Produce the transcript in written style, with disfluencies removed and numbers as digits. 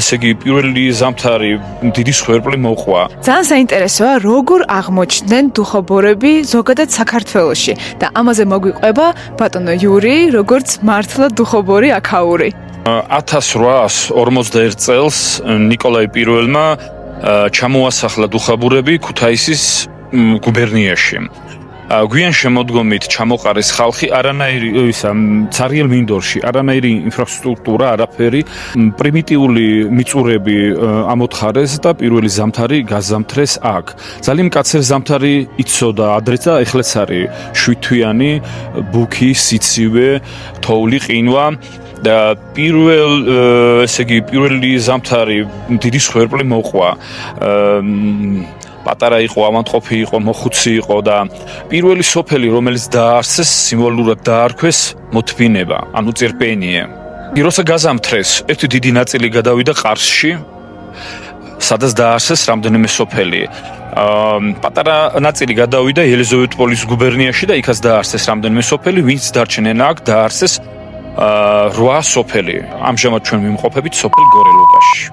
ესე იგი, პირველი ზამთარი დიდი სვერპლი მოყვა. ძალიან საინტერესოა, როგორ აღმოჩნდნენ დუხობორები ზოგადად საქართველოში და ამაზე მოგვიყვება ბატონო იური, როგორც მართლა დუხობორი აქაური. 1841 წელს ნიკოლაი პირველმა ჩამოასახლა დუხაბურები ქუთაისის გუბერნიაში. გვიან შემოდგომით ჩამოყარეს ხალხი არანაირი ცარიელ მინდორში არანაირი ინფრასტრუქტურა არაფერი პრიმიტიული მიწურები ამოთხარეს და პირველი ზამთარი გაზამთრეს აქ. ძალიან მკაცრი ზამთარი იცოდა ადრეც და ეხლაც არის შვიდთვიანი ბუქი, სიცივე, თოვლი, ყინვა და პირველი ზამთარი დიდი სვერპლი მოყვა. პატარა იყო, ამანტყოფი იყო, მოხუცი იყო და პირველი სოფელი, რომელიც დაარსეს, სიმბოლურად დაარქვეს მოთმინება, ანუ წერპენიე. როცა გაზამთრეს, ერთი დიდი ნაწილი გადავიდა ყარსში, სადაც დაარსეს რამდენიმე სოფელი. პატარა ნაწილი გადავიდა ელიზავეტპოლის გუბერნიაში და იქაც დაარსეს რამდენიმე სოფელი, ვინც დარჩნენ აქ, დაარსეს 8 სოფელი. ამჟამად ჩვენ ვიმყოფებით სოფელ გორელოკაში.